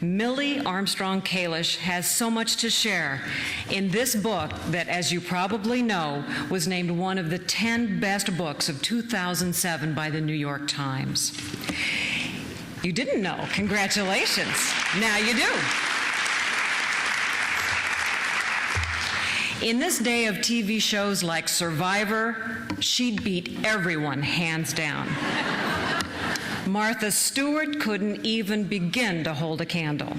Millie Armstrong Kalish has so much to share in this book that, as you probably know, was named one of the 10 best books of 2007 by the New York Times. You didn't know. Congratulations. Now you do. In this day of TV shows like Survivor, she'd beat everyone hands down. Martha Stewart couldn't even begin to hold a candle.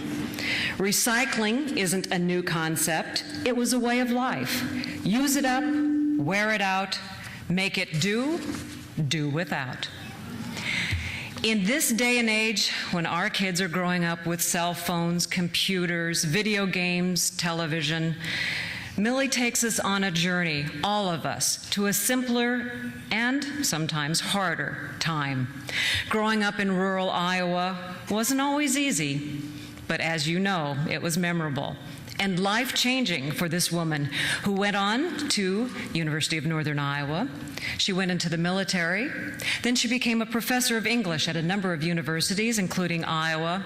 Recycling isn't a new concept. It was a way of life. Use it up, wear it out, make it do without. In this day and age, when our kids are growing up with cell phones, computers, video games, television, Millie takes us on a journey, all of us, to a simpler and sometimes harder time. Growing up in rural Iowa wasn't always easy, but as you know, it was memorable and life-changing for this woman who went on to University of Northern Iowa. She went into the military. Then she became a professor of English at a number of universities, including Iowa.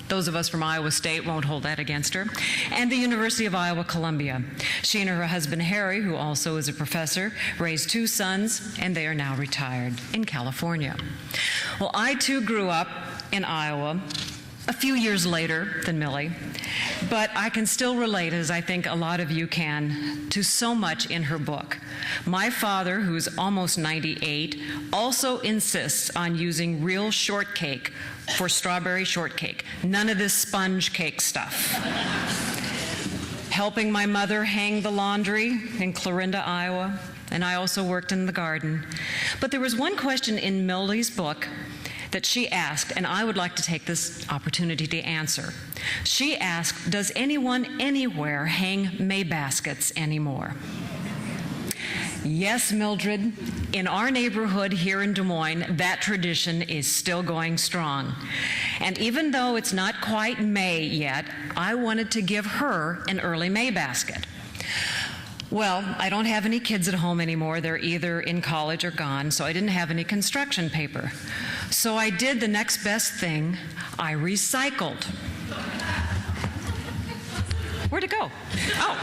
Those of us from Iowa State won't hold that against her. And the University of Iowa-Columbia. She and her husband, Harry, who also is a professor, raised 2 sons, and they are now retired in California. Well, I too grew up in Iowa a few years later than Millie, but I can still relate, as I think a lot of you can, to so much in her book. My father, who's almost 98, also insists on using real shortcake for strawberry shortcake. None of this sponge cake stuff. Helping my mother hang the laundry in Clarinda, Iowa, and I also worked in the garden. But there was one question in Millie's book that she asked, and I would like to take this opportunity to answer. She asked, does anyone anywhere hang May baskets anymore? Yes, Mildred, in our neighborhood here in Des Moines, that tradition is still going strong. And even though it's not quite May yet, I wanted to give her an early May basket. Well, I don't have any kids at home anymore. They're either in college or gone, so I didn't have any construction paper. So I did the next best thing. I recycled. Where'd it go? Oh.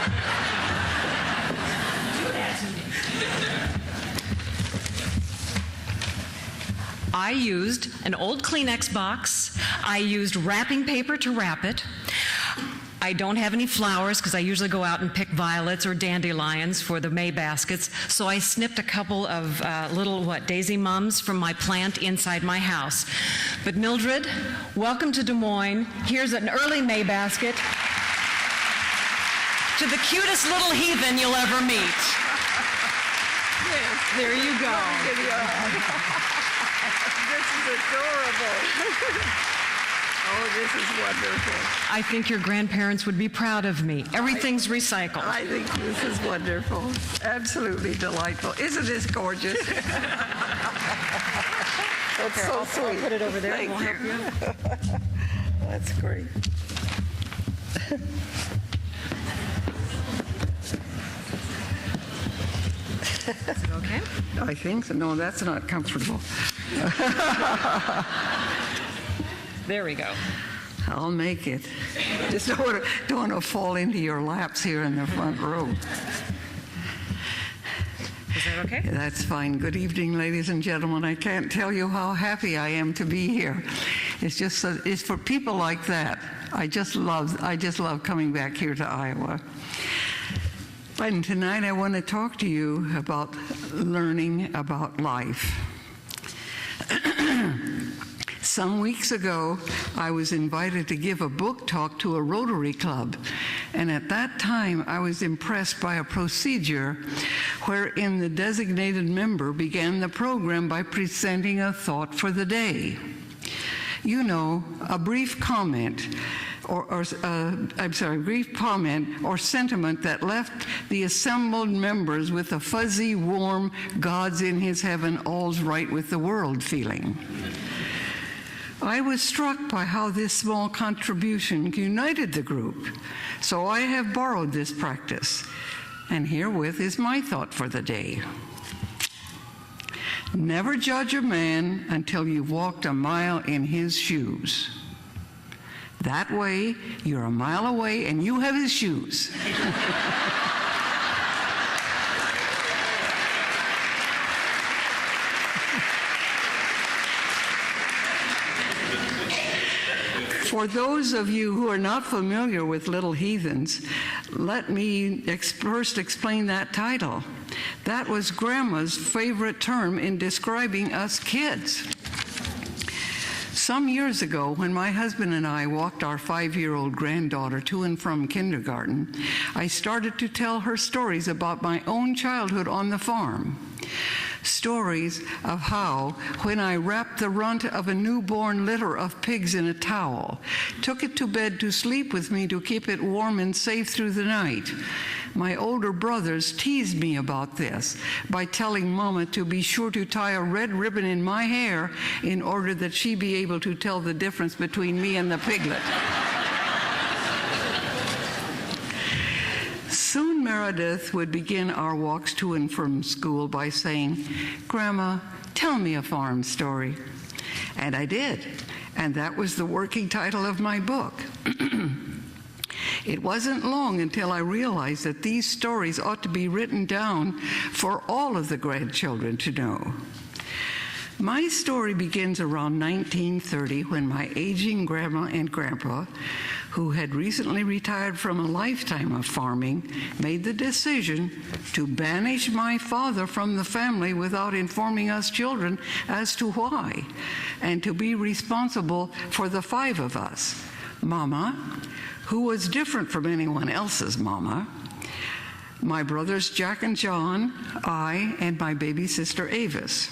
I used an old Kleenex box. I used wrapping paper to wrap it. I don't have any flowers because I usually go out and pick violets or dandelions for the May baskets, so I snipped a couple of little, daisy mums from my plant inside my house. But Mildred, welcome to Des Moines. Here's an early May basket to the cutest little heathen you'll ever meet. Yes. There you go. This is adorable. Oh, this is wonderful. I think your grandparents would be proud of me. Everything's recycled. I think this is wonderful. Absolutely delightful. Isn't this gorgeous? That's so sweet. I'll put it over there. Thank We'll help you. That's great. Is it okay? I think so. No, that's not comfortable. There we go. I'll make it. Just don't want to fall into your laps here in the front row. Is that okay? That's fine. Good evening, ladies and gentlemen. I can't tell you how happy I am to be here. It's just it's for people like that. I just love coming back here to Iowa. And tonight I want to talk to you about learning about life. Some weeks ago, I was invited to give a book talk to a Rotary Club, and at that time, I was impressed by a procedure wherein the designated member began the program by presenting a thought for the day. You know, a brief comment or sentiment that left the assembled members with a fuzzy, warm, God's in his heaven, all's right with the world feeling. I was struck by how this small contribution united the group, so I have borrowed this practice, and herewith is my thought for the day. Never judge a man until you've walked a mile in his shoes. That way, you're a mile away and you have his shoes. For those of you who are not familiar with Little Heathens, let me first explain that title. That was Grandma's favorite term in describing us kids. Some years ago, when my husband and I walked our 5-year-old granddaughter to and from kindergarten, I started to tell her stories about my own childhood on the farm. Stories of how, when I wrapped the runt of a newborn litter of pigs in a towel, took it to bed to sleep with me to keep it warm and safe through the night, my older brothers teased me about this by telling Mama to be sure to tie a red ribbon in my hair in order that she be able to tell the difference between me and the piglet. Soon Meredith would begin our walks to and from school by saying, "Grandma, tell me a farm story." And I did, and that was the working title of my book. It wasn't long until I realized that these stories ought to be written down for all of the grandchildren to know. My story begins around 1930 when my aging grandma and grandpa, who had recently retired from a lifetime of farming, made the decision to banish my father from the family without informing us children as to why, and to be responsible for the 5 of us. Mama, who was different from anyone else's mama, my brothers Jack and John, I, and my baby sister Avis.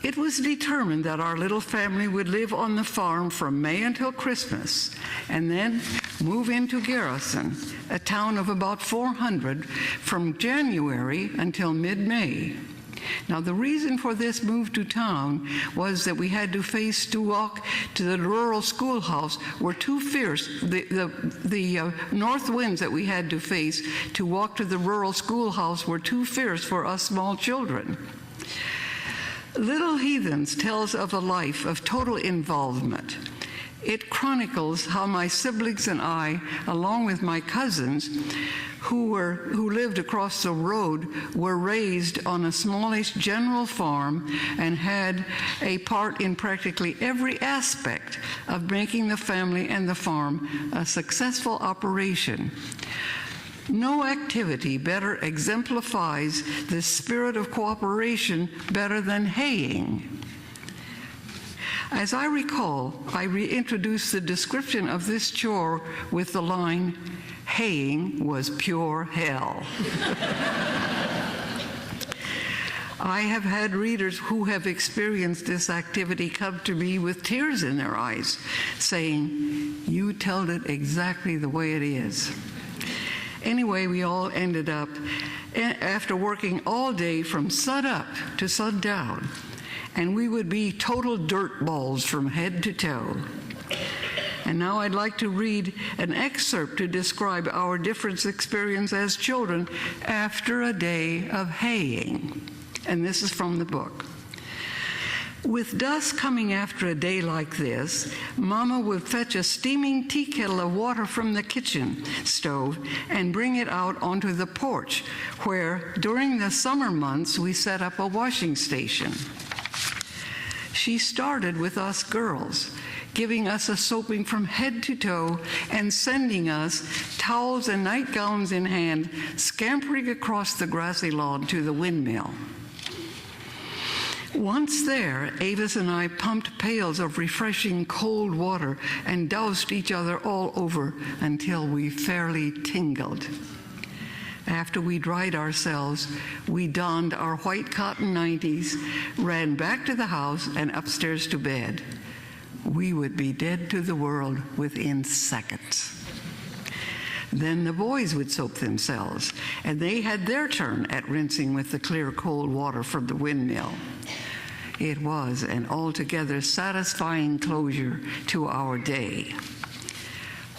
It was determined that our little family would live on the farm from May until Christmas, and then move into Garrison, a town of about 400, from January until mid-May. Now, the reason for this move to town was that we had to walk to the rural schoolhouse were too fierce. The north winds that we had to face to walk to the rural schoolhouse were too fierce for us small children. Little Heathens tells of a life of total involvement. It chronicles how my siblings and I, along with my cousins, who lived across the road, were raised on a smallish general farm and had a part in practically every aspect of making the family and the farm a successful operation. No activity better exemplifies the spirit of cooperation better than haying. As I recall, I reintroduced the description of this chore with the line, "Haying was pure hell." I have had readers who have experienced this activity come to me with tears in their eyes, saying, "You told it exactly the way it is." Anyway, we all ended up, after working all day from sun-up to sundown, and we would be total dirt balls from head to toe. And now I'd like to read an excerpt to describe our different experience as children after a day of haying. And this is from the book. With dusk coming after a day like this, Mama would fetch a steaming tea kettle of water from the kitchen stove and bring it out onto the porch, where during the summer months we set up a washing station. She started with us girls, giving us a soaping from head to toe and sending us, towels and nightgowns in hand, scampering across the grassy lawn to the windmill. Once there, Avis and I pumped pails of refreshing cold water and doused each other all over until we fairly tingled. After we dried ourselves, we donned our white cotton 90s, ran back to the house and upstairs to bed. We would be dead to the world within seconds. Then the boys would soap themselves, and they had their turn at rinsing with the clear cold water from the windmill. It was an altogether satisfying closure to our day.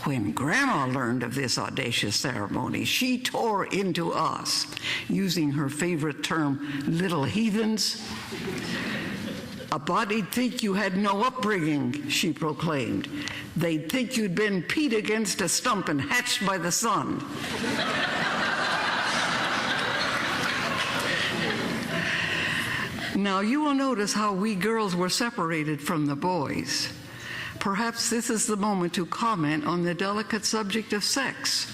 When Grandma learned of this audacious ceremony, she tore into us, using her favorite term, "little heathens." A body'd think you had no upbringing, she proclaimed. They'd think you'd been peed against a stump and hatched by the sun. Now, you will notice how we girls were separated from the boys. Perhaps this is the moment to comment on the delicate subject of sex.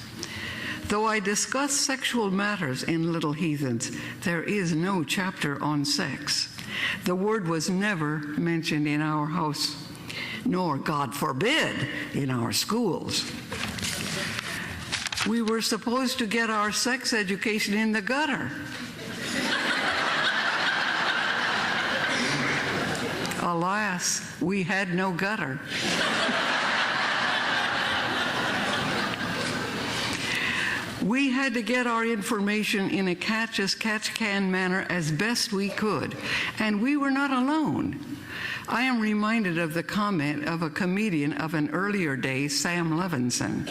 Though I discuss sexual matters in Little Heathens, there is no chapter on sex. The word was never mentioned in our house, nor, God forbid, in our schools. We were supposed to get our sex education in the gutter. Alas, we had no gutter. We had to get our information in a catch-as-catch-can manner as best we could, and we were not alone. I am reminded of the comment of a comedian of an earlier day, Sam Levinson,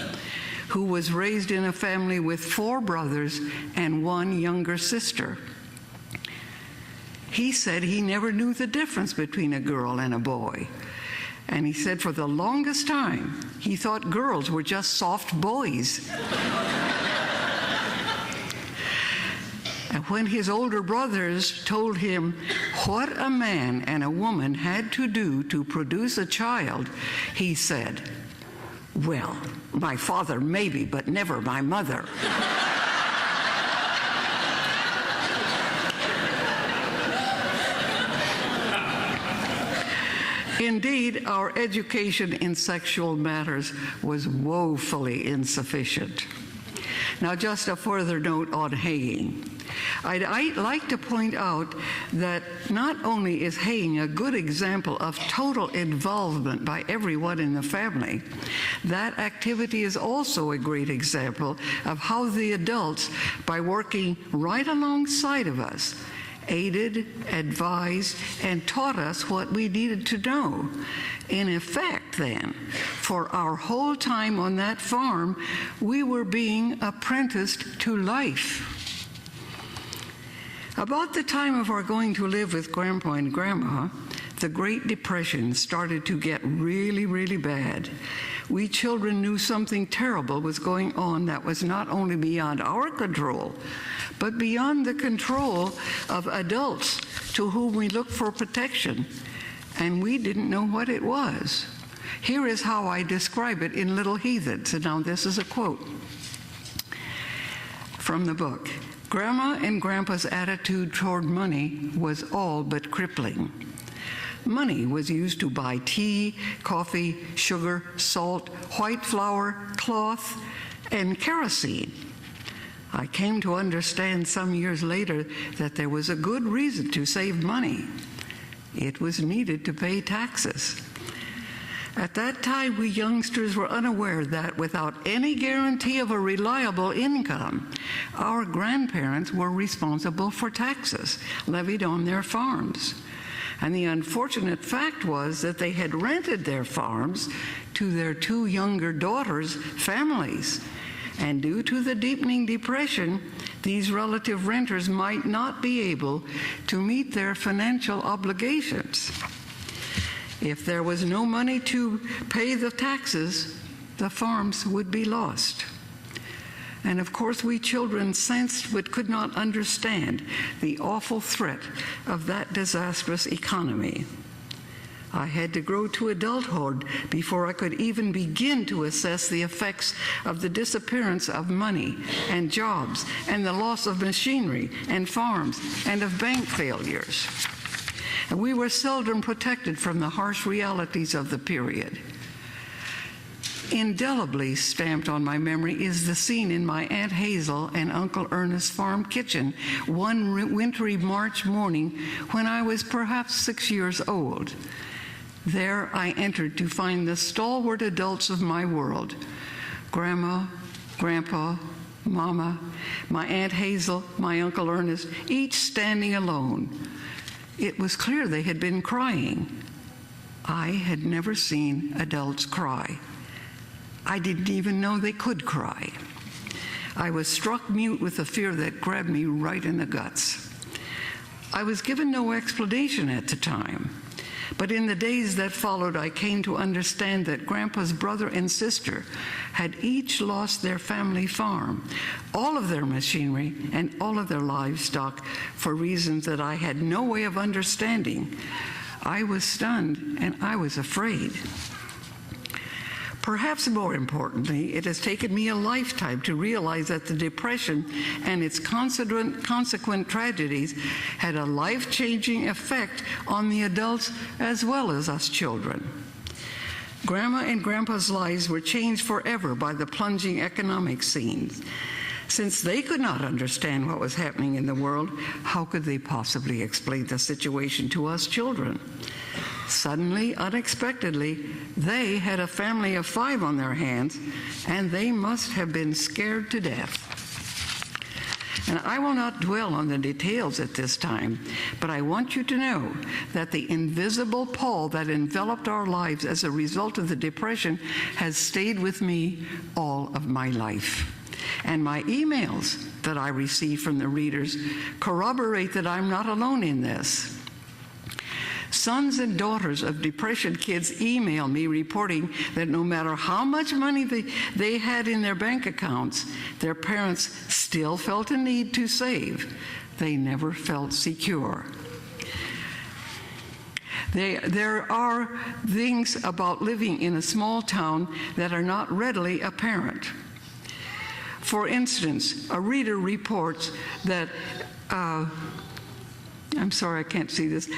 who was raised in a family with 4 brothers and 1 younger sister. He said he never knew the difference between a girl and a boy. And he said for the longest time, he thought girls were just soft boys. And when his older brothers told him what a man and a woman had to do to produce a child, he said, "Well, my father maybe, but never my mother." Indeed, our education in sexual matters was woefully insufficient. Now, just a further note on hanging. I'd like to point out that not only is hanging a good example of total involvement by everyone in the family, that activity is also a great example of how the adults, by working right alongside of us, aided, advised, and taught us what we needed to know. In effect, then, for our whole time on that farm, we were being apprenticed to life. About the time of our going to live with Grandpa and Grandma, the Great Depression started to get really, really bad. We children knew something terrible was going on that was not only beyond our control, but beyond the control of adults to whom we looked for protection, and we didn't know what it was. Here is how I describe it in Little Heathens, and now this is a quote from the book. Grandma and Grandpa's attitude toward money was all but crippling. Money was used to buy tea, coffee, sugar, salt, white flour, cloth, and kerosene. I came to understand some years later that there was a good reason to save money. It was needed to pay taxes. At that time, we youngsters were unaware that without any guarantee of a reliable income, our grandparents were responsible for taxes levied on their farms. And the unfortunate fact was that they had rented their farms to their 2 younger daughters' families. And due to the deepening depression, these relative renters might not be able to meet their financial obligations. If there was no money to pay the taxes, the farms would be lost. And of course, we children sensed but could not understand the awful threat of that disastrous economy. I had to grow to adulthood before I could even begin to assess the effects of the disappearance of money and jobs and the loss of machinery and farms and of bank failures. And we were seldom protected from the harsh realities of the period. Indelibly stamped on my memory is the scene in my Aunt Hazel and Uncle Ernest's farm kitchen one wintry March morning when I was perhaps 6 years old. There I entered to find the stalwart adults of my world: Grandma, Grandpa, Mama, my Aunt Hazel, my Uncle Ernest, each standing alone. It was clear they had been crying. I had never seen adults cry. I didn't even know they could cry. I was struck mute with a fear that grabbed me right in the guts. I was given no explanation at the time. But in the days that followed, I came to understand that Grandpa's brother and sister had each lost their family farm, all of their machinery, and all of their livestock for reasons that I had no way of understanding. I was stunned and I was afraid. Perhaps more importantly, it has taken me a lifetime to realize that the Depression and its consequent tragedies had a life-changing effect on the adults as well as us children. Grandma and Grandpa's lives were changed forever by the plunging economic scenes. Since they could not understand what was happening in the world, how could they possibly explain the situation to us children? Suddenly, unexpectedly, they had a family of 5 on their hands, and they must have been scared to death. And I will not dwell on the details at this time, but I want you to know that the invisible pall that enveloped our lives as a result of the Depression has stayed with me all of my life. And my emails that I receive from the readers corroborate that I'm not alone in this. Sons and daughters of Depression kids email me reporting that no matter how much money they had in their bank accounts, their parents still felt a need to save. They never felt secure. There are things about living in a small town that are not readily apparent. For instance, a reader reports that, I'm sorry, I can't see this.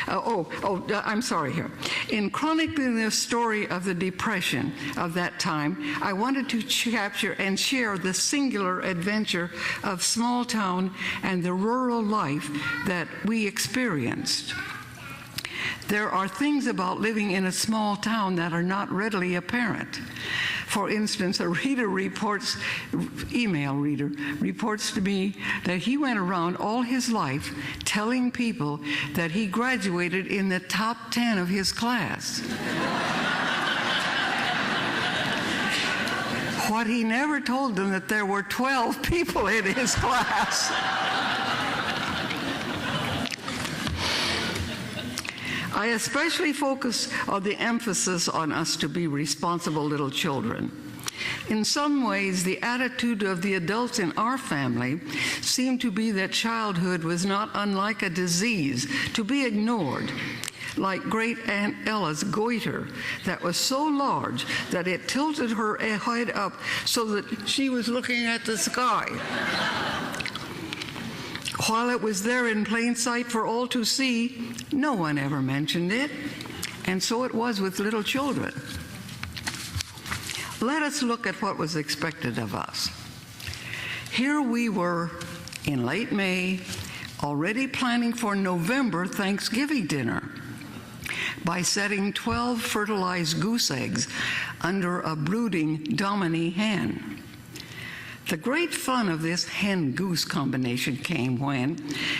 I'm sorry here. In chronicling the story of the Depression of that time, I wanted to capture and share the singular adventure of small town and the rural life that we experienced. There are things about living in a small town that are not readily apparent. For instance, email reader reports to me that he went around all his life telling people that he graduated in the top 10 of his class. What he never told them that there were 12 people in his class. I especially focus on the emphasis on us to be responsible little children. In some ways, the attitude of the adults in our family seemed to be that childhood was not unlike a disease to be ignored, like Great Aunt Ella's goiter that was so large that it tilted her head up so that she was looking at the sky. While it was there in plain sight for all to see, no one ever mentioned it, and so it was with little children. Let us look at what was expected of us. Here we were in late May, already planning for November Thanksgiving dinner by setting 12 fertilized goose eggs under a brooding Domini hen. The great fun of this hen-goose combination came when,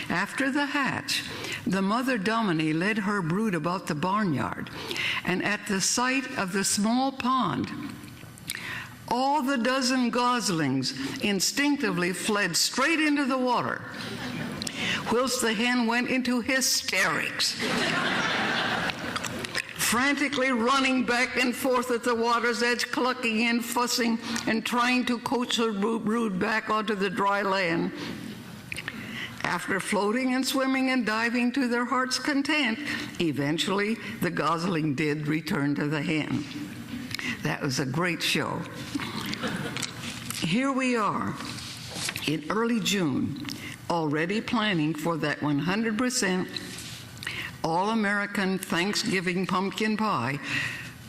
after the hatch, the mother Domini led her brood about the barnyard, and at the sight of the small pond, all the dozen goslings instinctively fled straight into the water, whilst the hen went into hysterics, frantically running back and forth at the water's edge, clucking and fussing and trying to coax her brood back onto the dry land. After floating and swimming and diving to their heart's content, eventually the gosling did return to the hen. That was a great show. Here we are in early June, already planning for that 100% all-American Thanksgiving pumpkin pie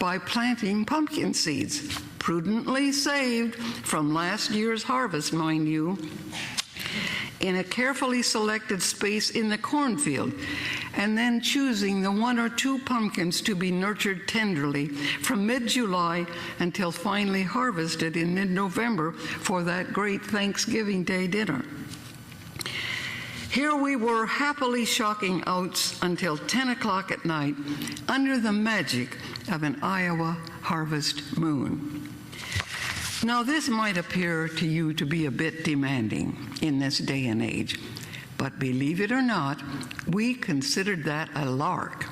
by planting pumpkin seeds, prudently saved from last year's harvest, mind you, in a carefully selected space in the cornfield, and then choosing the 1 or 2 pumpkins to be nurtured tenderly from mid-July until finally harvested in mid-November for that great Thanksgiving Day dinner. Here we were happily shocking oats until 10 o'clock at night under the magic of an Iowa harvest moon. Now, this might appear to you to be a bit demanding in this day and age, but believe it or not, we considered that a lark.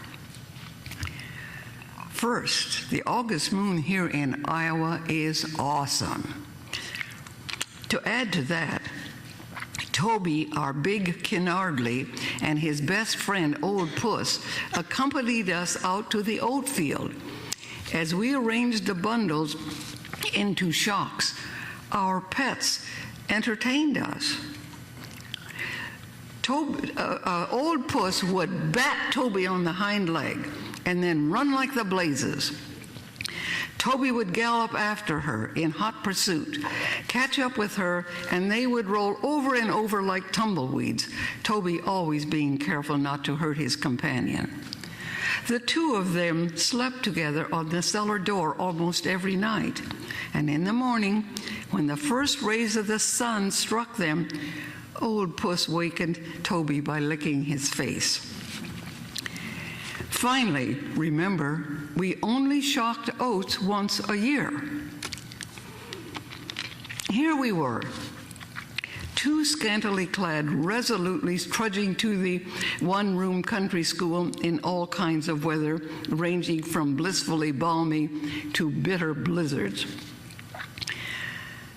First, the August moon here in Iowa is awesome. To add to that, Toby, our big Kinardly, and his best friend, Old Puss, accompanied us out to the oat field. As we arranged the bundles into shocks, our pets entertained us. Old Puss would bat Toby on the hind leg and then run like the blazes. Toby would gallop after her in hot pursuit, catch up with her, and they would roll over and over like tumbleweeds, Toby always being careful not to hurt his companion. The two of them slept together on the cellar door almost every night, and in the morning, when the first rays of the sun struck them, Old Puss wakened Toby by licking his face. Finally, remember, we only shocked oats once a year. Here we were, two scantily clad, resolutely trudging to the one-room country school in all kinds of weather, ranging from blissfully balmy to bitter blizzards.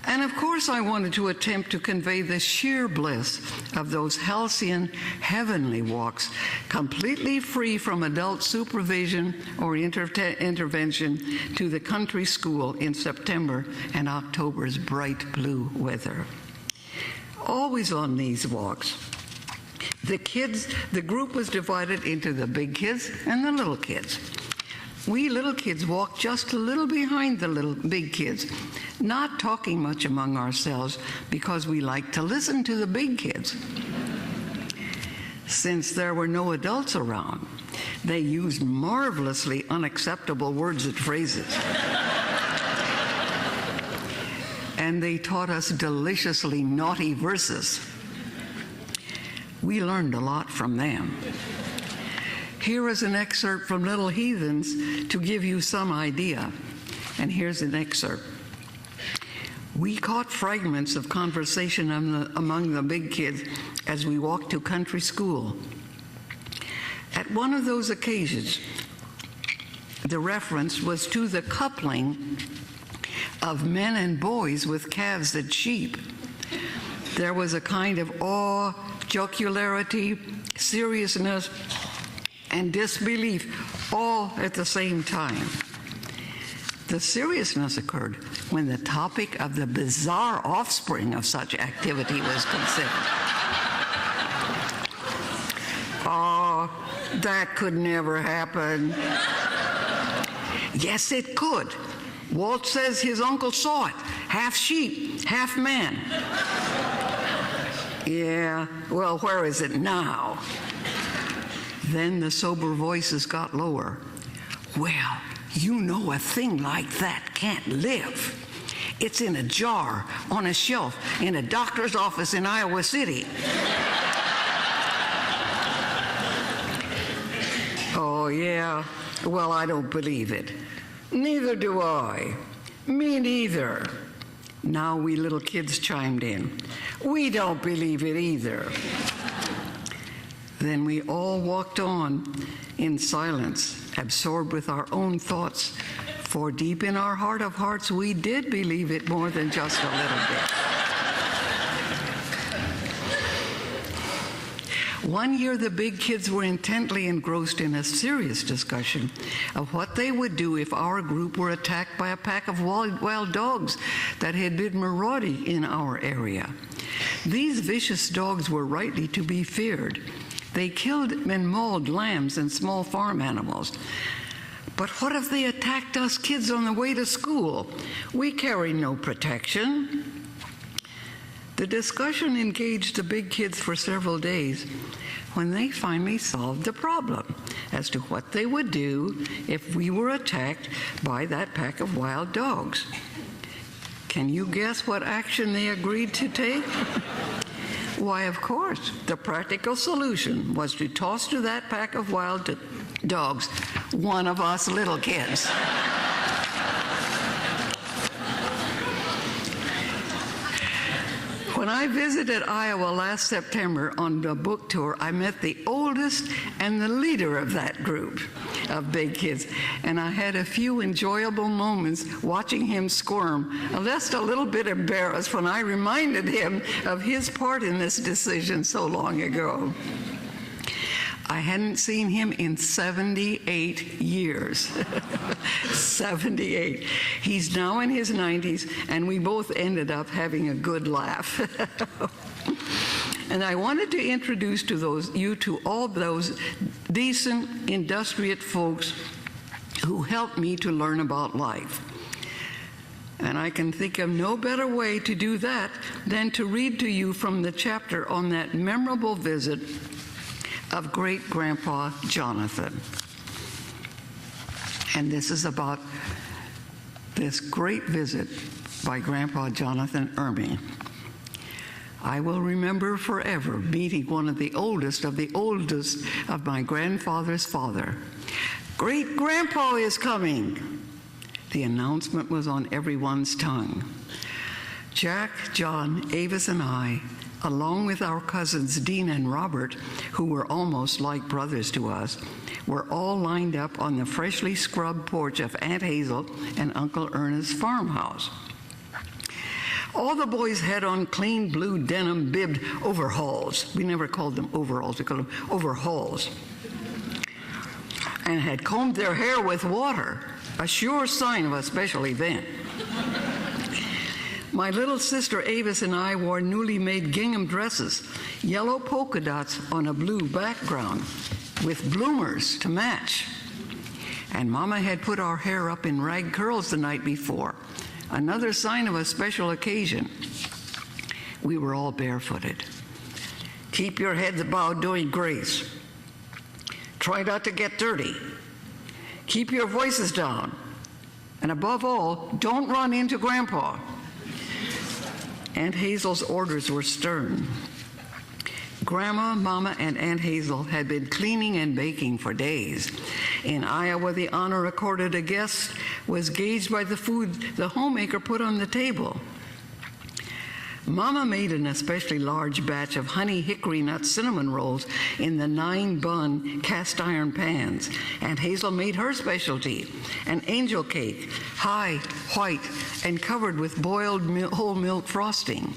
And of course, I wanted to attempt to convey the sheer bliss of those halcyon, heavenly walks, completely free from adult supervision or intervention, to the country school in September and October's bright blue weather. Always on these walks, the group was divided into the big kids and the little kids. We little kids walked just a little behind the big kids, not talking much among ourselves because we liked to listen to the big kids. Since there were no adults around, they used marvelously unacceptable words and phrases. And they taught us deliciously naughty verses. We learned a lot from them. Here is an excerpt from Little Heathens to give you some idea. And here's an excerpt. We caught fragments of conversation among the big kids as we walked to country school. At one of those occasions, the reference was to the coupling of men and boys with calves and sheep. There was a kind of awe, jocularity, seriousness, and disbelief all at the same time. The seriousness occurred when the topic of the bizarre offspring of such activity was considered. Oh, that could never happen. Yes, it could. Walt says his uncle saw it. Half sheep, half man. Yeah, well, where is it now? Then the sober voices got lower. Well, you know a thing like that can't live. It's in a jar, on a shelf, in a doctor's office in Iowa City. Oh, yeah? Well, I don't believe it. Neither do I. Me neither. Now we little kids chimed in. We don't believe it either. Then we all walked on in silence, absorbed with our own thoughts, for deep in our heart of hearts, we did believe it more than just a little bit. One year, the big kids were intently engrossed in a serious discussion of what they would do if our group were attacked by a pack of wild dogs that had been marauding in our area. These vicious dogs were rightly to be feared. They killed and mauled lambs and small farm animals. But what if they attacked us kids on the way to school? We carry no protection. The discussion engaged the big kids for several days when they finally solved the problem as to what they would do if we were attacked by that pack of wild dogs. Can you guess what action they agreed to take? Why, of course, the practical solution was to toss to that pack of wild dogs one of us little kids. When I visited Iowa last September on a book tour, I met the oldest and the leader of that group. of big kids. And I had a few enjoyable moments watching him squirm, just a little bit embarrassed when I reminded him of his part in this decision so long ago. I hadn't seen him in 78 years. 78. He's now in his 90s, and we both ended up having a good laugh. And I wanted to introduce you to all those decent, industrious folks who helped me to learn about life. And I can think of no better way to do that than to read to you from the chapter on that memorable visit of great-grandpa Jonathan. And this is about this great visit by Grandpa Jonathan Ermey. I will remember forever meeting one of the oldest of my grandfather's father. Great-grandpa is coming. The announcement was on everyone's tongue. Jack, John, Avis, and I, along with our cousins Dean and Robert, who were almost like brothers to us, were all lined up on the freshly scrubbed porch of Aunt Hazel and Uncle Ernest's farmhouse. All the boys had on clean blue denim bibbed overalls. We never called them overalls, we called them overhauls. And had combed their hair with water, a sure sign of a special event. My little sister Avis and I wore newly made gingham dresses, yellow polka dots on a blue background, with bloomers to match. And Mama had put our hair up in rag curls the night before, another sign of a special occasion. We were all barefooted. Keep your heads bowed doing grace. Try not to get dirty. Keep your voices down. And above all, don't run into Grandpa. Aunt Hazel's orders were stern. Grandma, Mama, and Aunt Hazel had been cleaning and baking for days. In Iowa, the honor accorded a guest was gauged by the food the homemaker put on the table. Mama made an especially large batch of honey hickory nut cinnamon rolls in the 9-bun cast iron pans. Aunt Hazel made her specialty, an angel cake, high, white, and covered with boiled whole milk frosting.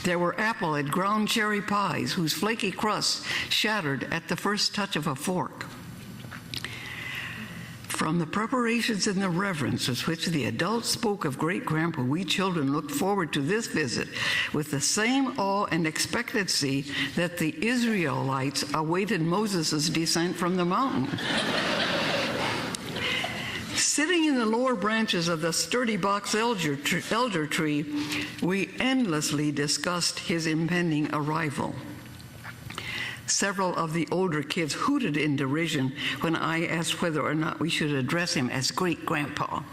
There were apple and ground cherry pies whose flaky crusts shattered at the first touch of a fork. From the preparations and the reverence with which the adults spoke of great-grandpa, we children looked forward to this visit with the same awe and expectancy that the Israelites awaited Moses' descent from the mountain. Sitting in the lower branches of the sturdy box elder tree, we endlessly discussed his impending arrival. Several of the older kids hooted in derision when I asked whether or not we should address him as great-grandpa.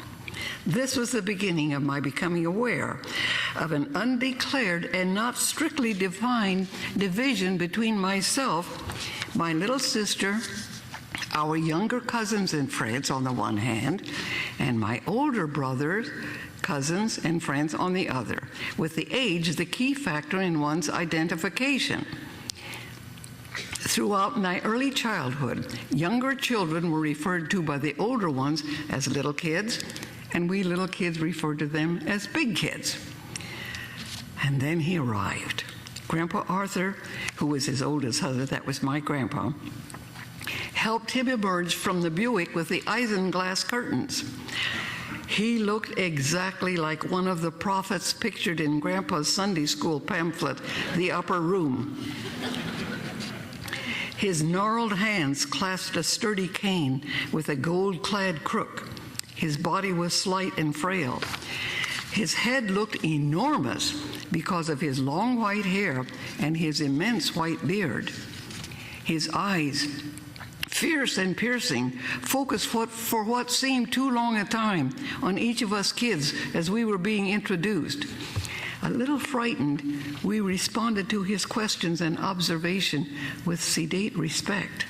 This was the beginning of my becoming aware of an undeclared and not strictly defined division between myself, my little sister, our younger cousins and friends on the one hand, and my older brothers, cousins, and friends on the other, with the age the key factor in one's identification. Throughout my early childhood, younger children were referred to by the older ones as little kids, and we little kids referred to them as big kids. And then he arrived. Grandpa Arthur, who was his oldest husband, that was my grandpa, helped him emerge from the Buick with the isinglass curtains. He looked exactly like one of the prophets pictured in Grandpa's Sunday school pamphlet, The Upper Room. His gnarled hands clasped a sturdy cane with a gold-clad crook. His body was slight and frail. His head looked enormous because of his long white hair and his immense white beard. His eyes, fierce and piercing, focused for what seemed too long a time on each of us kids as we were being introduced. A little frightened, we responded to his questions and observation with sedate respect.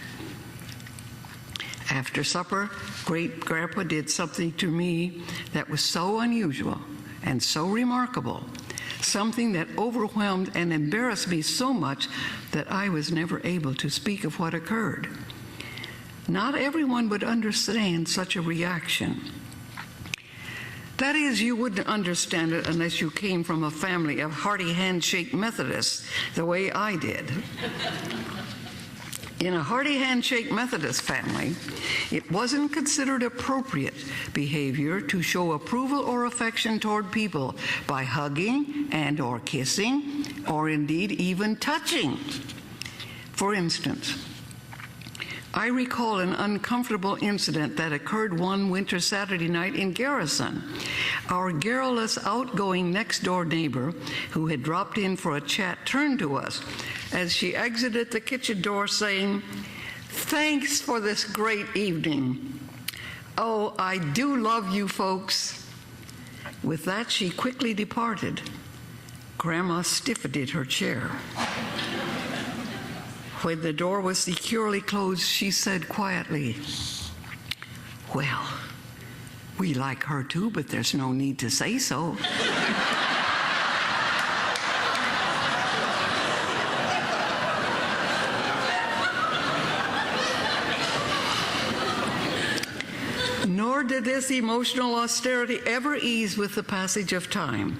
After supper, great-grandpa did something to me that was so unusual and so remarkable, something that overwhelmed and embarrassed me so much that I was never able to speak of what occurred. Not everyone would understand such a reaction. That is, you wouldn't understand it unless you came from a family of hearty handshake Methodists, the way I did. In a hearty handshake Methodist family, it wasn't considered appropriate behavior to show approval or affection toward people by hugging and or kissing, or indeed even touching. For instance, I recall an uncomfortable incident that occurred one winter Saturday night in Garrison. Our garrulous, outgoing next-door neighbor, who had dropped in for a chat, turned to us as she exited the kitchen door saying, "Thanks for this great evening. Oh, I do love you folks." With that, she quickly departed. Grandma stiffened in her chair. When the door was securely closed, she said quietly, "Well, we like her too, but there's no need to say so." Nor did this emotional austerity ever ease with the passage of time.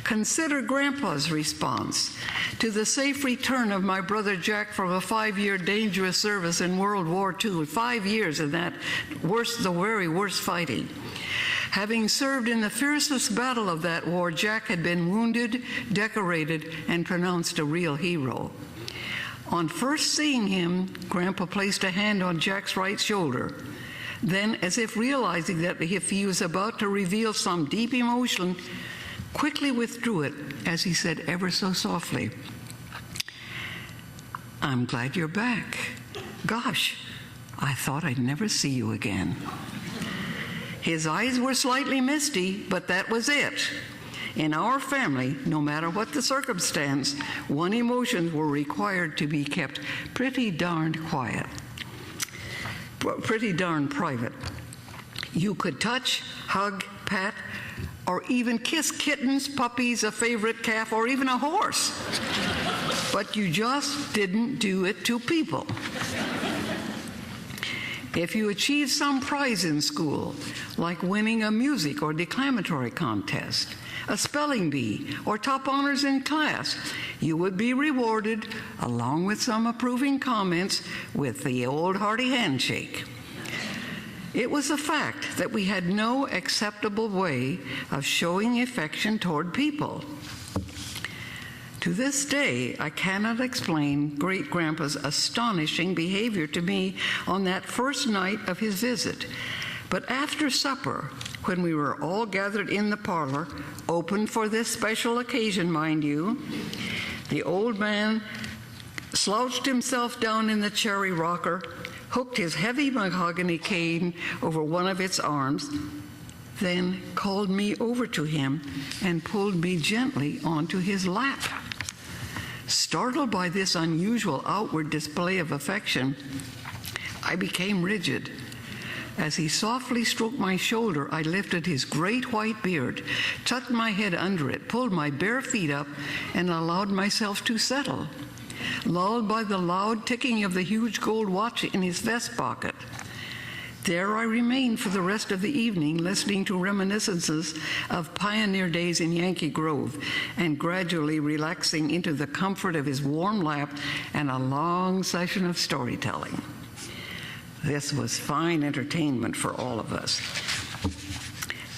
Consider Grandpa's response to the safe return of my brother Jack from a 5-year dangerous service in World War II, 5 years in that the very worst fighting. Having served in the fiercest battle of that war, Jack had been wounded, decorated, and pronounced a real hero. On first seeing him, Grandpa placed a hand on Jack's right shoulder. Then, as if realizing that if he was about to reveal some deep emotion, quickly withdrew it as he said ever so softly, "I'm glad you're back. Gosh, I thought I'd never see you again." His eyes were slightly misty, but that was it. In our family, no matter what the circumstance, one's emotions were required to be kept pretty darned quiet, pretty darn private. You could touch, hug, pat, or even kiss kittens, puppies, a favorite calf, or even a horse. But you just didn't do it to people. If you achieved some prize in school, like winning a music or declamatory contest, a spelling bee, or top honors in class, you would be rewarded, along with some approving comments, with the old hearty handshake. It was a fact that we had no acceptable way of showing affection toward people. To this day, I cannot explain Great-Grandpa's astonishing behavior to me on that first night of his visit. But after supper, when we were all gathered in the parlor, open for this special occasion, mind you, the old man slouched himself down in the cherry rocker, hooked his heavy mahogany cane over one of its arms, then called me over to him and pulled me gently onto his lap. Startled by this unusual outward display of affection, I became rigid. As he softly stroked my shoulder, I lifted his great white beard, tucked my head under it, pulled my bare feet up, and allowed myself to settle, lulled by the loud ticking of the huge gold watch in his vest pocket. There I remained for the rest of the evening, listening to reminiscences of pioneer days in Yankee Grove and gradually relaxing into the comfort of his warm lap and a long session of storytelling. This was fine entertainment for all of us.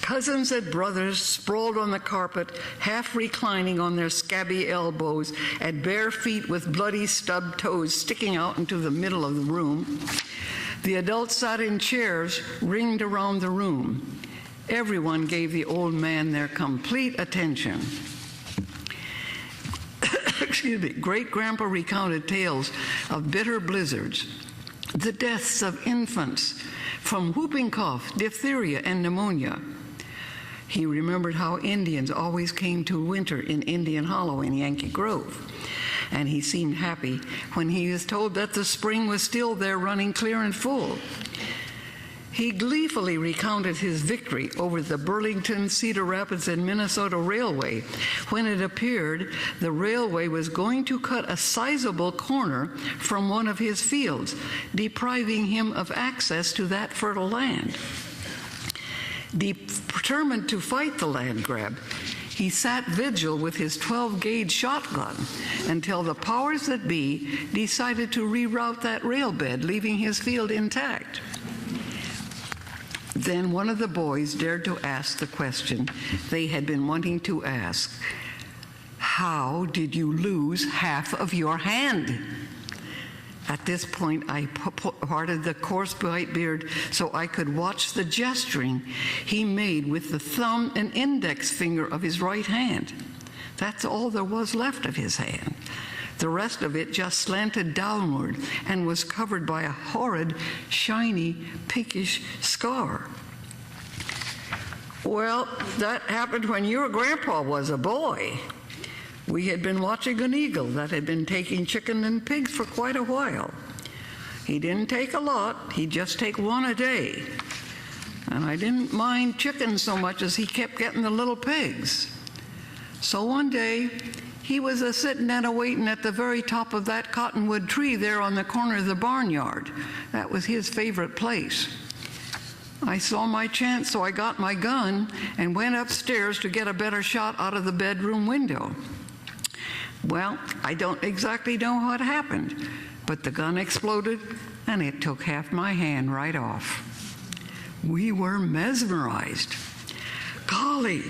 Cousins and brothers sprawled on the carpet, half reclining on their scabby elbows, at bare feet with bloody stubbed toes sticking out into the middle of the room. The adults sat in chairs ringed around the room. Everyone gave the old man their complete attention. Excuse me. Great-Grandpa recounted tales of bitter blizzards, the deaths of infants from whooping cough, diphtheria, and pneumonia. He remembered how Indians always came to winter in Indian Hollow in Yankee Grove, and he seemed happy when he was told that the spring was still there running clear and full. He gleefully recounted his victory over the Burlington, Cedar Rapids, and Minnesota Railway when it appeared the railway was going to cut a sizable corner from one of his fields, depriving him of access to that fertile land. Determined to fight the land grab, he sat vigil with his 12-gauge shotgun until the powers that be decided to reroute that rail bed, leaving his field intact. Then one of the boys dared to ask the question they had been wanting to ask. How did you lose half of your hand? At this point, I parted the coarse white beard so I could watch the gesturing he made with the thumb and index finger of his right hand. That's all there was left of his hand. The rest of it just slanted downward and was covered by a horrid, shiny, pinkish scar. Well, that happened when your grandpa was a boy. We had been watching an eagle that had been taking chicken and pigs for quite a while. He didn't take a lot, he'd just take one a day. And I didn't mind chicken so much as he kept getting the little pigs. So one day, he was sitting and waiting at the very top of that cottonwood tree there on the corner of the barnyard. That was his favorite place. I saw my chance, so I got my gun and went upstairs to get a better shot out of the bedroom window. Well, I don't exactly know what happened, but the gun exploded and it took half my hand right off. We were mesmerized. Golly,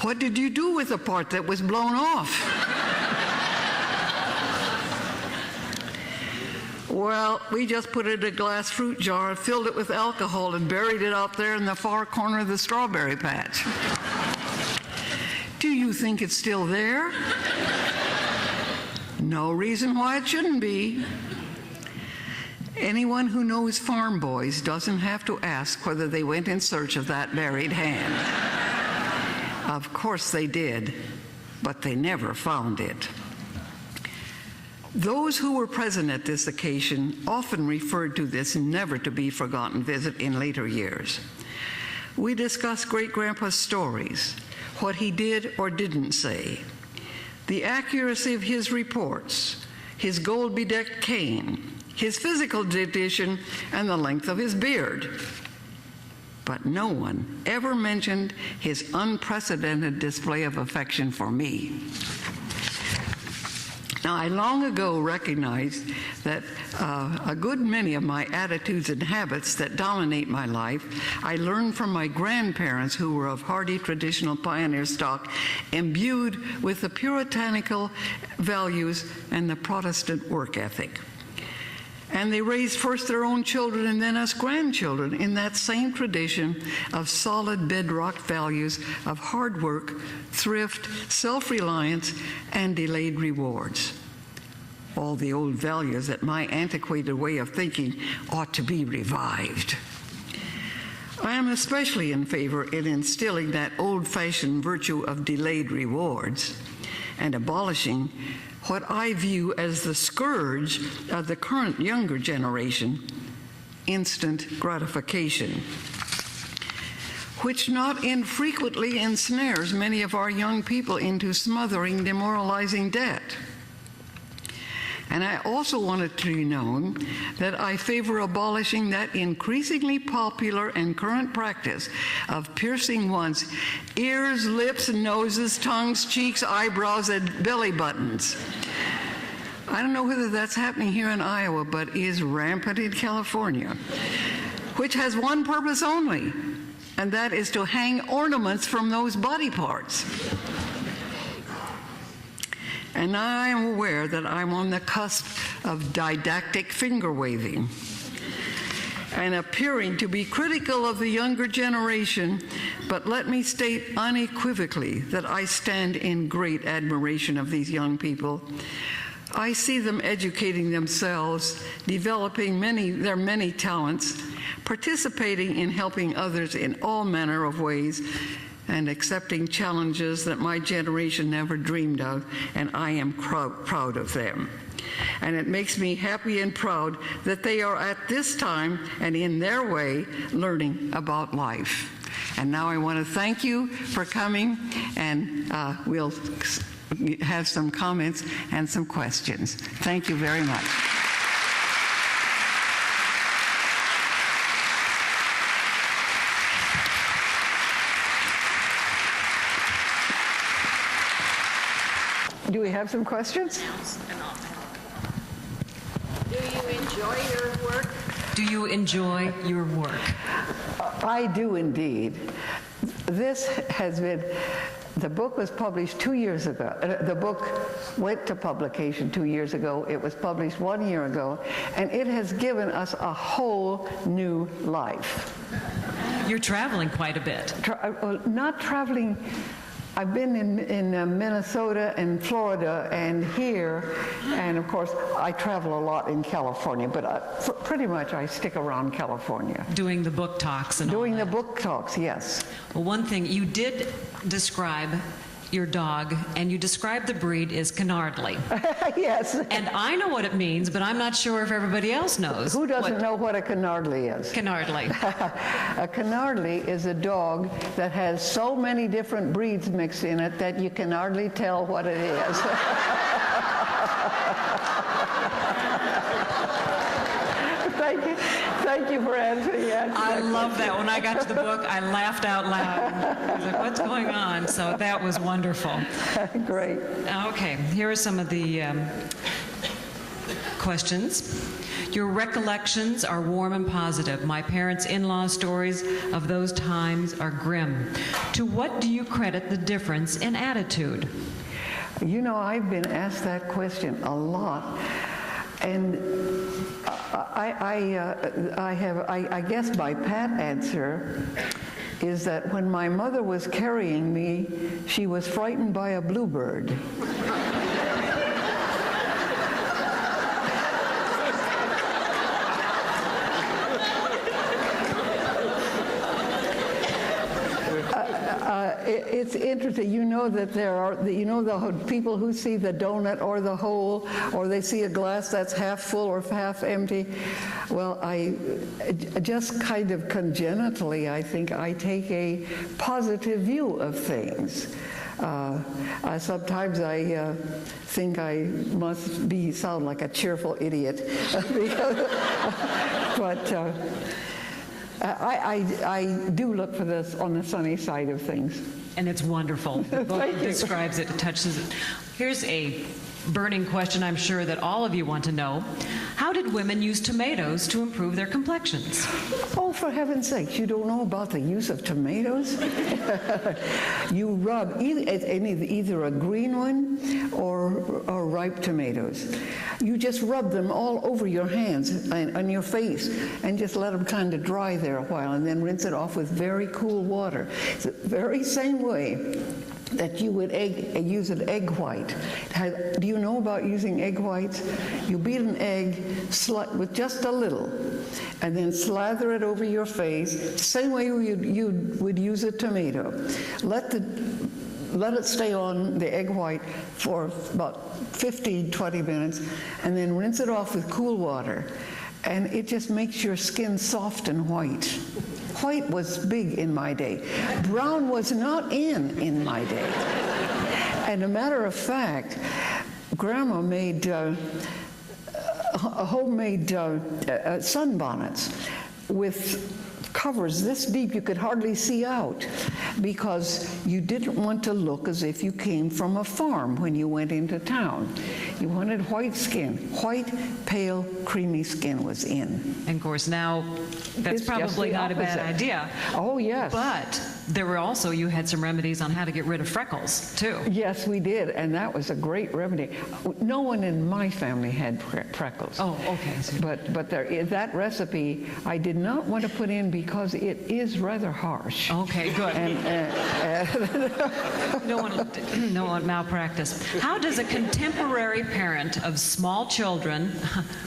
what did you do with the part that was blown off? Well, we just put it in a glass fruit jar, filled it with alcohol, and buried it out there in the far corner of the strawberry patch. Do you think it's still there? No reason why it shouldn't be. Anyone who knows farm boys doesn't have to ask whether they went in search of that buried hand. Of course they did, but they never found it. Those who were present at this occasion often referred to this never-to-be-forgotten visit in later years. We discussed Great-Grandpa's stories, what he did or didn't say, the accuracy of his reports, his gold-bedecked cane, his physical condition, and the length of his beard. But no one ever mentioned his unprecedented display of affection for me. Now, I long ago recognized that a good many of my attitudes and habits that dominate my life, I learned from my grandparents who were of hardy traditional pioneer stock, imbued with the puritanical values and the Protestant work ethic. And they raised first their own children and then us grandchildren in that same tradition of solid bedrock values of hard work, thrift, self-reliance, and delayed rewards. All the old values that my antiquated way of thinking ought to be revived. I am especially in favor in instilling that old-fashioned virtue of delayed rewards and abolishing what I view as the scourge of the current younger generation, instant gratification, which not infrequently ensnares many of our young people into smothering, demoralizing debt. And I also want it to be known that I favor abolishing that increasingly popular and current practice of piercing one's ears, lips, noses, tongues, cheeks, eyebrows, and belly buttons. I don't know whether that's happening here in Iowa, but is rampant in California, which has one purpose only, and that is to hang ornaments from those body parts. And I am aware that I'm on the cusp of didactic finger waving and appearing to be critical of the younger generation, but let me state unequivocally that I stand in great admiration of these young people. I see them educating themselves, developing their many talents, participating in helping others in all manner of ways, and accepting challenges that my generation never dreamed of, and I am proud of them. And it makes me happy and proud that they are at this time and in their way learning about life. And now I want to thank you for coming, and we'll have some comments and some questions. Thank you very much. Do we have some questions? Do you enjoy your work? Do you enjoy your work? I do indeed. This has been, the book was published 2 years ago. The book went to publication 2 years ago. It was published 1 year ago, and it has given us a whole new life. You're traveling quite a bit. Not traveling. I've been in Minnesota and Florida and here, and of course I travel a lot in California, but pretty much I stick around California. Doing the book talks and Doing all the that. book talks, yes. Well, one thing, you did describe your dog, and you described the breed as Canardly. Yes. And I know what it means, but I'm not sure if everybody else knows. Who doesn't know what a Canardly is? Canardly. A Canardly is a dog that has so many different breeds mixed in it that you can hardly tell what it is. Thank you for answering that. I love that. When I got to the book, I laughed out loud. I was like, what's going on? So that was wonderful. Great. Okay, here are some of the questions. Your recollections are warm and positive. My parents' in-law stories of those times are grim. To what do you credit the difference in attitude? You know, I've been asked that question a lot, and I guess my pat answer is that when my mother was carrying me, she was frightened by a bluebird. It's interesting. You know that there are, the people who see the donut or the hole, or they see a glass that's half full or half empty. Well, I just kind of congenitally, I think I take a positive view of things. Sometimes I think I must sound like a cheerful idiot, but I do look for this on the sunny side of things. And it's wonderful. The book describes it, it touches it. Here's a burning question I'm sure that all of you want to know. How did women use tomatoes to improve their complexions? Oh, for heaven's sakes, you don't know about the use of tomatoes? You rub either a green one or ripe tomatoes. You just rub them all over your hands and on your face and just let them kind of dry there a while, and then rinse it off with very cool water. It's the very same way that you would use an egg white. Do you know about using egg whites? You beat an egg with just a little, and then slather it over your face, same way you would use a tomato. Let it stay on the egg white for about 15-20 minutes, and then rinse it off with cool water. And it just makes your skin soft and white. White was big in my day. Brown was not in my day. And a matter of fact, Grandma made homemade sunbonnets with covers this deep you could hardly see out, because you didn't want to look as if you came from a farm when you went into town. You wanted white skin. White, pale, creamy skin was in. And of course now that's It's probably just the not a bad opposite. idea. Oh, yes. But there were also, you had some remedies on how to get rid of freckles too. Yes, we did, and that was a great remedy. No one in my family had freckles. Oh, okay. But that recipe I did not want to put in because it is rather harsh. Okay, good. No one malpractice. How does a contemporary parent of small children,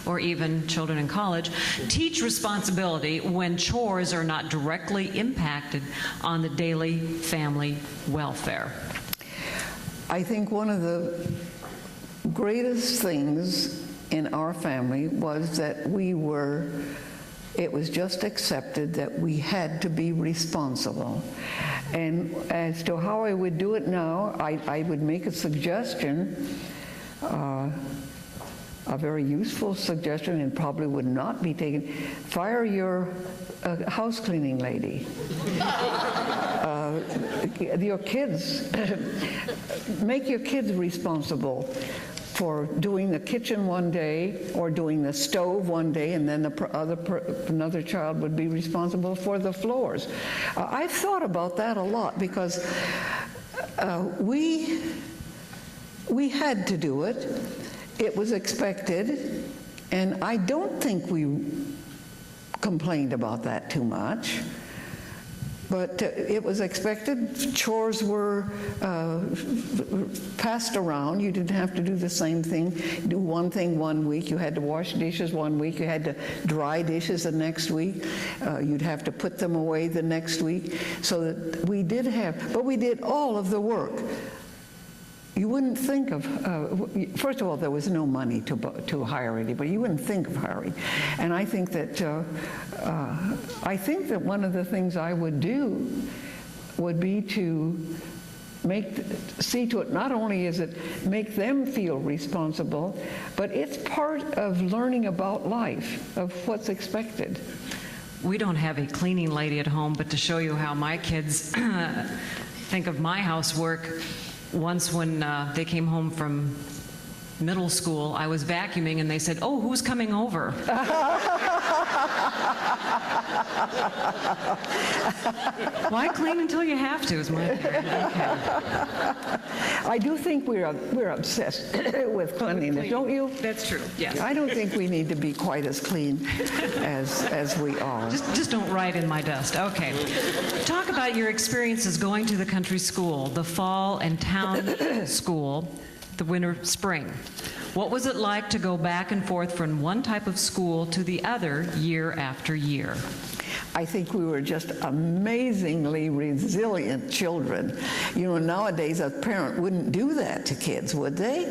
or even children in college, teach responsibility when chores are not directly impacted on the daily family welfare? I think one of the greatest things in our family was that it was just accepted that we had to be responsible. And as to how I would do it now, I would make a suggestion, a very useful suggestion, and probably would not be taken. Fire your house cleaning lady. Your kids, make your kids responsible for doing the kitchen one day or doing the stove one day, and then another child would be responsible for the floors. I've thought about that a lot because we had to do it. It was expected, and I don't think we complained about that too much. But it was expected. Chores were passed around. You didn't have to do the same thing. Do one thing one week. You had to wash dishes one week. You had to dry dishes the next week. You'd have to put them away the next week. So that we did all of the work. You wouldn't think of, first of all, there was no money to hire anybody. You wouldn't think of hiring. And I think that one of the things I would do would be to see to it, not only is it make them feel responsible, but it's part of learning about life, of what's expected. We don't have a cleaning lady at home, but to show you how my kids think of my housework, once when they came home from middle school, I was vacuuming and they said, "Oh, who's coming over?" Why clean until you have to is my opinion. Okay. I do think we're obsessed with cleanliness, don't you? That's true, yes. I don't think we need to be quite as clean as we are. Just don't write in my dust. Okay. Talk about your experiences going to the country school, the fall and town school, the winter, spring. What was it like to go back and forth from one type of school to the other year after year? I think we were just amazingly resilient children. You know, nowadays a parent wouldn't do that to kids, would they?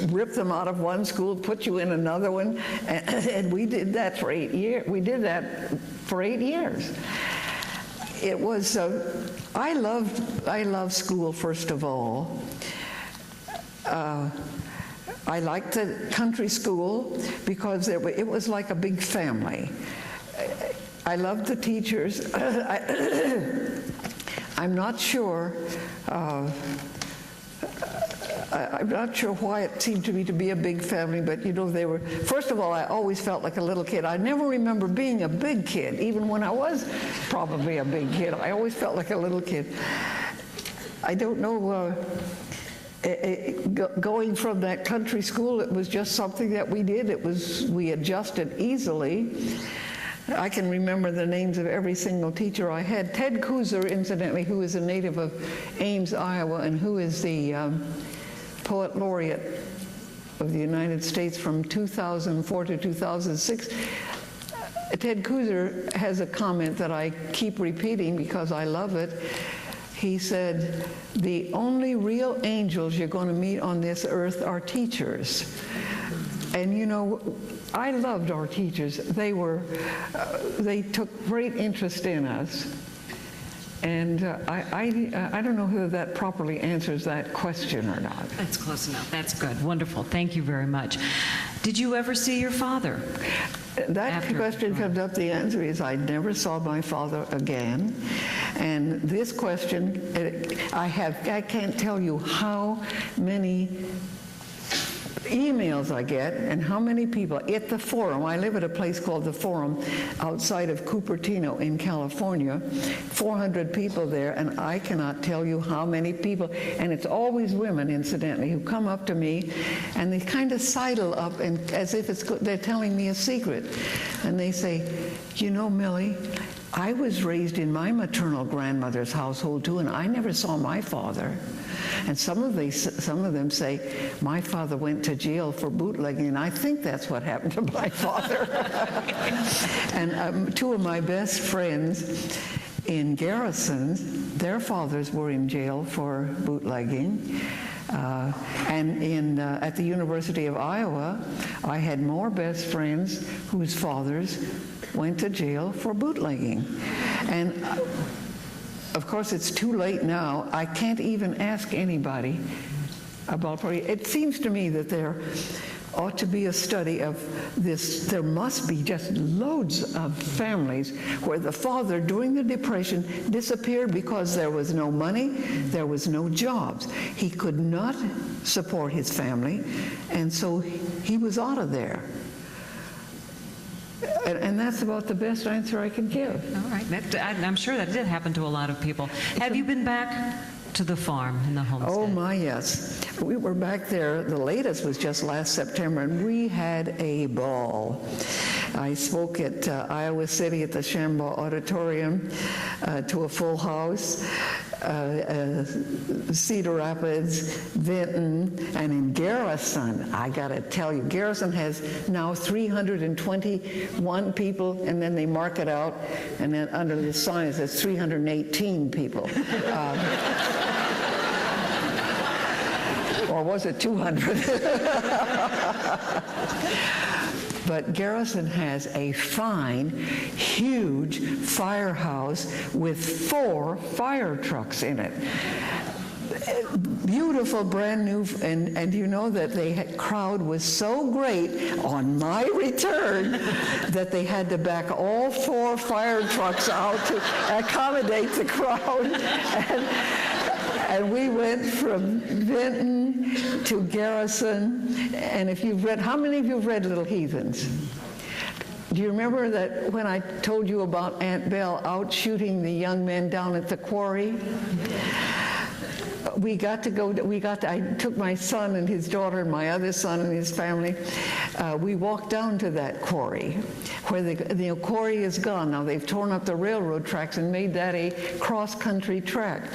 Rip them out of one school, put you in another one, and we did that for 8 years. We did that for 8 years. It was, I loved school, first of all. I liked the country school because it was like a big family. I loved the teachers. I'm not sure. I'm not sure why it seemed to me to be a big family, but you know, they were. First of all, I always felt like a little kid. I never remember being a big kid, even when I was probably a big kid. I always felt like a little kid. I don't know. Going from that country school, it was just something that we did. We adjusted easily. I can remember the names of every single teacher I had. Ted Kuzer, incidentally, who is a native of Ames, Iowa, and who is the poet laureate of the United States from 2004 to 2006. Ted Kuzer has a comment that I keep repeating because I love it. He said, "The only real angels you're going to meet on this earth are teachers." And you know, I loved our teachers. They took great interest in us. And I don't know whether that properly answers that question or not. That's close enough. That's good. Wonderful. Thank you very much. Did you ever see your father? That question comes up. The answer is I never saw my father again. And this question, I can't tell you how many emails I get, and how many people at the Forum. I live at a place called the Forum outside of Cupertino in California. 400 people there, and I cannot tell you how many people, and it's always women, incidentally, who come up to me and they kind of sidle up and as if they're telling me a secret. And they say, you know, Millie, I was raised in my maternal grandmother's household too, and I never saw my father. And some of them say, my father went to jail for bootlegging, and I think that's what happened to my father. And two of my best friends in Garrison, their fathers were in jail for bootlegging. And at the University of Iowa, I had more best friends whose fathers went to jail for bootlegging. And of course, it's too late now. I can't even ask anybody about it. It seems to me that there ought to be a study of this. There must be just loads of families where the father, during the Depression, disappeared because there was no money, there was no jobs. He could not support his family, and so he was out of there. And that's about the best answer I can give. All right. I'm sure that did happen to a lot of people. Have you been back to the farm in the homestead? Oh, my, yes. We were back there. The latest was just last September, and we had a ball. I spoke at Iowa City at the Shambaugh Auditorium to a full house. Cedar Rapids, Vinton, and in Garrison, I got to tell you, Garrison has now 321 people, and then they mark it out, and then under the sign it says 318 people. Or was it 200? But Garrison has a fine, huge firehouse with 4 fire trucks in it. Beautiful, brand new, and you know that the crowd was so great on my return that they had to back all 4 fire trucks out to accommodate the crowd. And we went from Vinton to Garrison, and if you've read, how many of you have read Little Heathens? Do you remember that when I told you about Aunt Belle out shooting the young men down at the quarry? I took my son and his daughter and my other son and his family. We walked down to that quarry where the quarry is gone. Now they've torn up the railroad tracks and made that a cross-country track.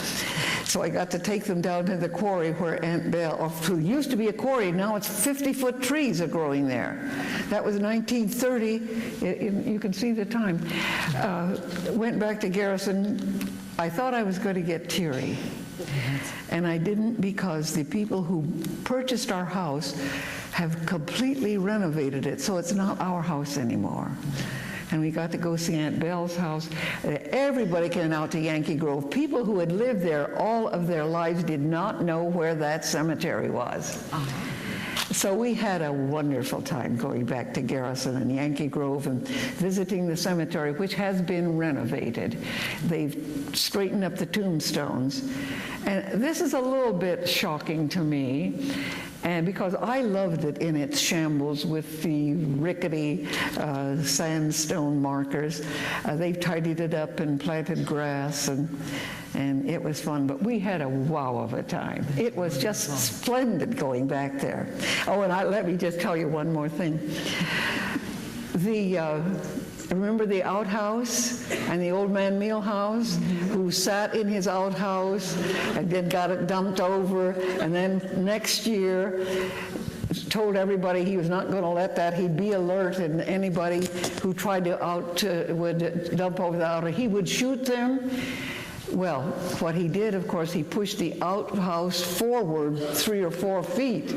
So I got to take them down to the quarry where Aunt Belle, who used to be a quarry, now it's 50-foot trees are growing there. That was 1930. You can see the time. Went back to Garrison. I thought I was going to get teary. And I didn't, because the people who purchased our house have completely renovated it, so it's not our house anymore. And we got to go see Aunt Belle's house. Everybody came out to Yankee Grove. People who had lived there all of their lives did not know where that cemetery was. So we had a wonderful time going back to Garrison and Yankee Grove and visiting the cemetery, which has been renovated. They've straightened up the tombstones. And this is a little bit shocking to me, and because I loved it in its shambles with the rickety sandstone markers. They've tidied it up and planted grass, and it was fun, but we had a wow of a time. It was just splendid going back there. Oh, and let me just tell you one more thing. Remember the outhouse and the old man Mealhouse, who sat in his outhouse and then got it dumped over, and then next year told everybody he was not going to let that. He'd be alert, and anybody who tried to would dump over the outer, he would shoot them. Well, what he did, of course, he pushed the outhouse forward 3 or 4 feet.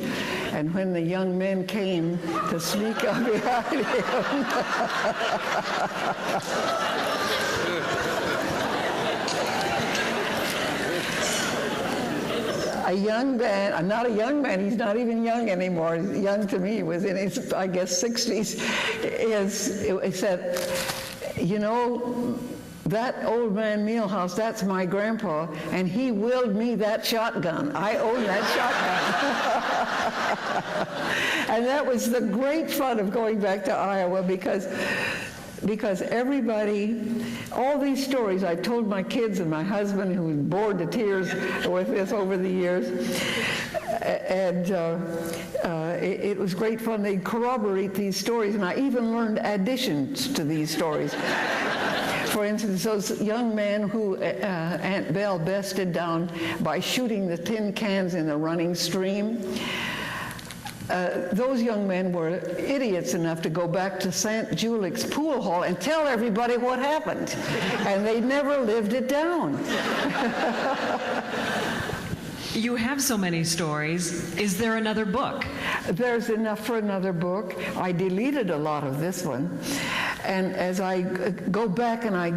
And when the young men came to sneak up behind him, a young man, not a young man, he's not even young anymore, young to me, was in his, I guess, 60s, he said, you know, that old man Mealhouse, that's my grandpa, and he willed me that shotgun. I own that shotgun. And that was the great fun of going back to Iowa because everybody, all these stories I told my kids and my husband, who was bored to tears with this over the years, and it was great fun. They'd corroborate these stories, and I even learned additions to these stories. For instance, those young men who Aunt Belle bested down by shooting the tin cans in the running stream, those young men were idiots enough to go back to St. Julich's pool hall and tell everybody what happened. And they never lived it down. You have so many stories. Is there another book? There's enough for another book. I deleted a lot of this one. And as I go back and I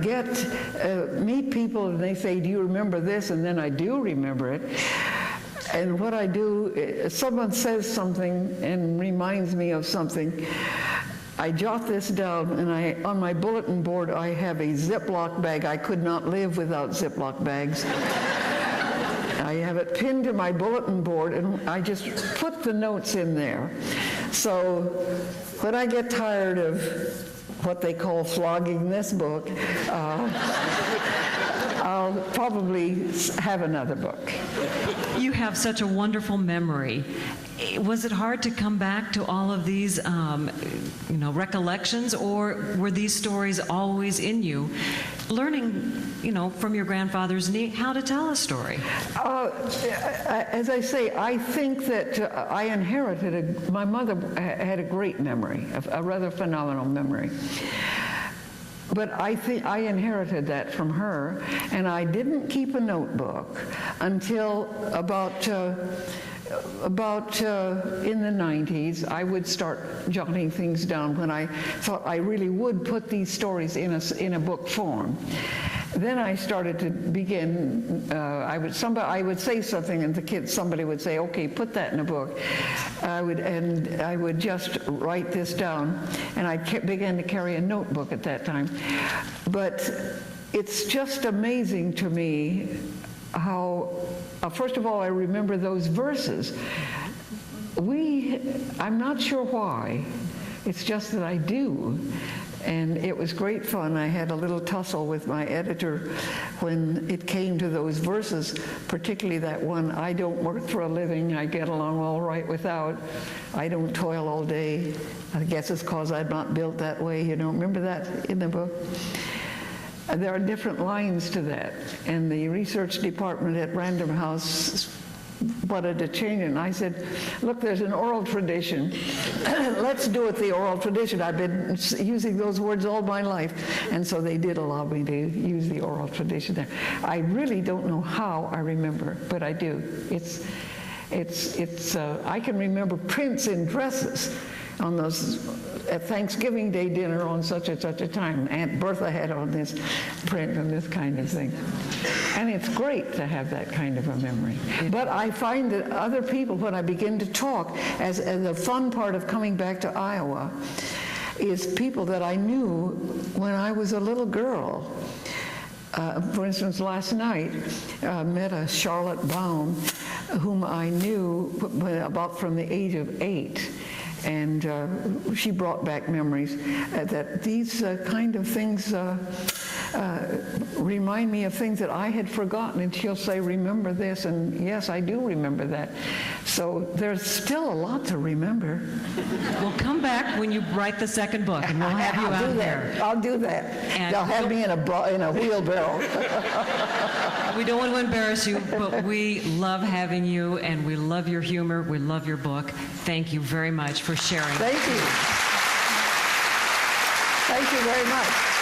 meet people and they say, do you remember this? And then I do remember it. And what I do, someone says something and reminds me of something, I jot this down, and on my bulletin board I have a Ziploc bag. I could not live without Ziploc bags. I have it pinned to my bulletin board, and I just put the notes in there. So when I get tired of what they call flogging this book, I'll probably have another book. You have such a wonderful memory. Was it hard to come back to all of these, recollections, or were these stories always in you? Learning, from your grandfather's knee, how to tell a story. As I say, I think that I inherited my mother had a great memory, a rather phenomenal memory. But I think I inherited that from her, and I didn't keep a notebook until about in the 90s. I would start jotting things down when I thought I really would put these stories in a book form. Then I started to begin. I would say something, and somebody would say, "Okay, put that in a book." I would just write this down, and I began to carry a notebook at that time. But it's just amazing to me how. First of all, I remember those verses. I'm not sure why. It's just that I do. And it was great fun. I had a little tussle with my editor when it came to those verses, particularly that one, I don't work for a living, I get along all right without. I don't toil all day. I guess it's because I'm not built that way. Remember that in the book? There are different lines to that. And the research department at Random House wanted to change it. And I said, look, there's an oral tradition. Let's do it the oral tradition. I've been using those words all my life. And so they did allow me to use the oral tradition there. I really don't know how I remember, but I do. I can remember prints in dresses on those at Thanksgiving Day dinner on such and such a time. Aunt Bertha had on this print and this kind of thing. And it's great to have that kind of a memory. But I find that other people, when I begin to talk, as the fun part of coming back to Iowa, is people that I knew when I was a little girl. For instance, last night, I met a Charlotte Baum, whom I knew about from the age of 8. And she brought back memories that these kind of things remind me of things that I had forgotten. And she'll say, remember this, and yes, I do remember that. So there's still a lot to remember. We'll come back when you write the second book, and we'll have you out there. I'll do that. And they'll have me in a wheelbarrow. We don't want to embarrass you, but we love having you, and we love your humor. We love your book. Thank you very much for sharing. Thank you. Thank you very much.